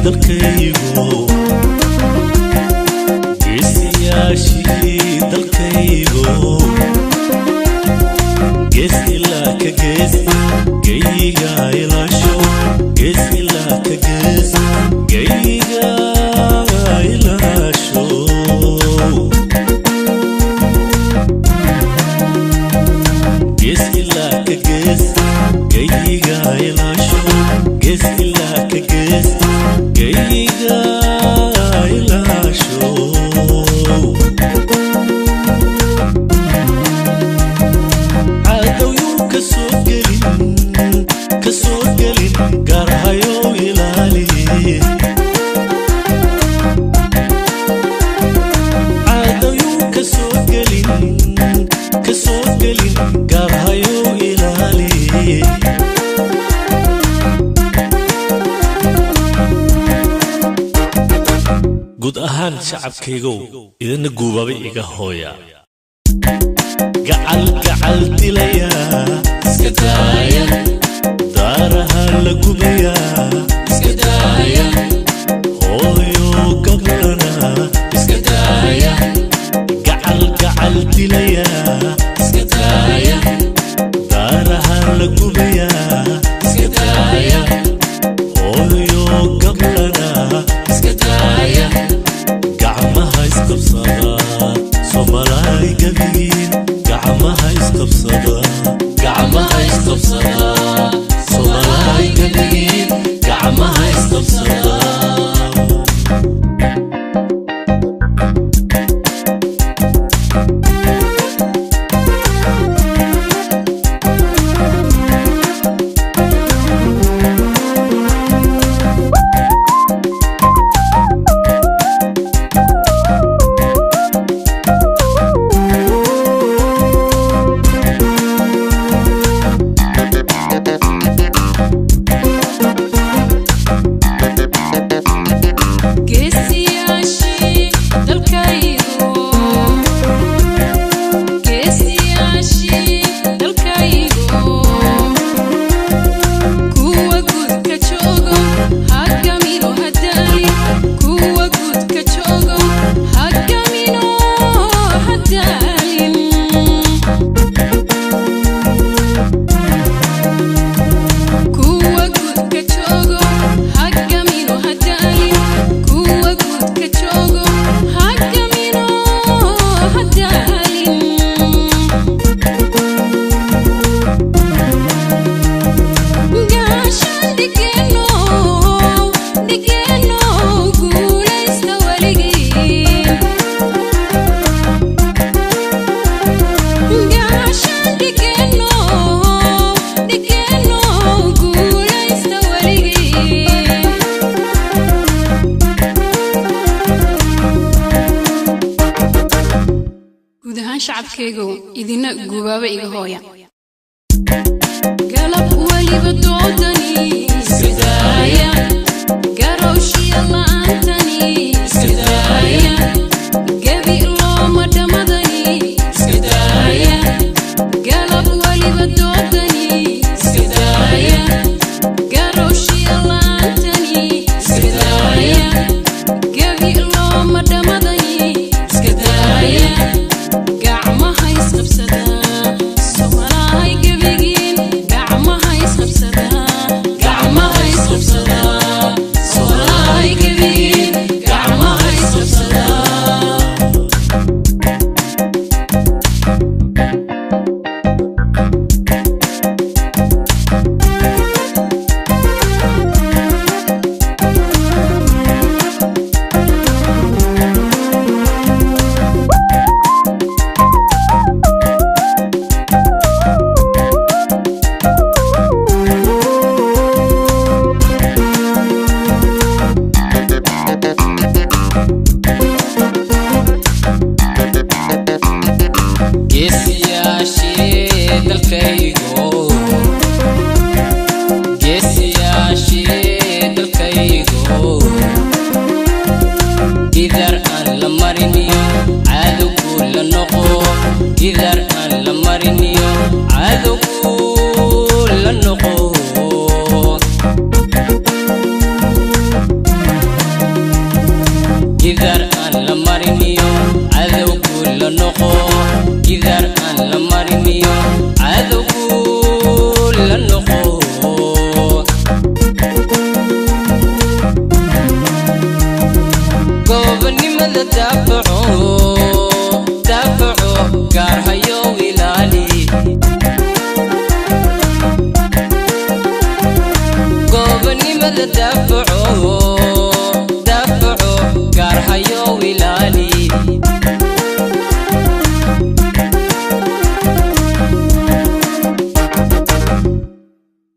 dalkaygo geesiyaashii dalkaygo gees ilaa ka gees geyga ilaasho gees ilaa ka gees geyga ilaasho gees ilaa ka gees geyga ilaasho gees ilaa ka gees geyga ilaasho cadow kasoo gelin gaarhayo ilaali cadow kasoo gelin gaarhayo ilaali guud ahaan shacabkaygow idina guubabay iga hooya gacal dilaya iska daaya daaraha la gubaya iska daaya hooyo gablana iska daaya gacal dilaya iska daaya daaraha la gubaya iska daaya hooyo gablana iska daaya gacmaha isqabsada Somalay gabiin gacmaha isqabsada Somalay gabiin gacmaha isqabsada shacabkaygu idina guubaba iga hooya galab waliba doodani sidaaya garowshiya la'aantani sidaaya gabi looma dhamadani sidaaya galab waliba doodani sidaaya garowshiya la'aantani sidaaya gabi looma dhamadani sidaaya جدار أن لمرنيو عذو كل نقو جدار أن لمرنيو عذو كل نقو قوبني ماذا دافعو كارهيو إلالي قوبني ماذا دافعو كارهيو إلالي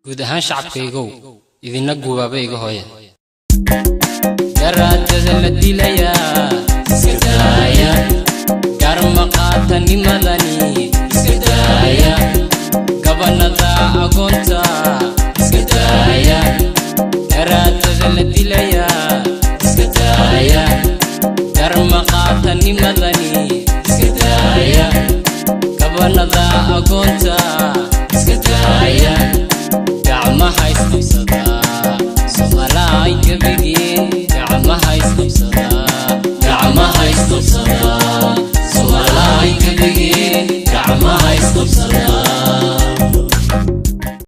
guud ahaan shacabkaygu idina guubaaba iga hooya garaadada la dilayaa iska daaya garma qaatanimadani iska daaya gabanada agoonta iska daaya garaadada la dilayaa iska daaya garma qaatanimadani iska daaya gabanada agoonta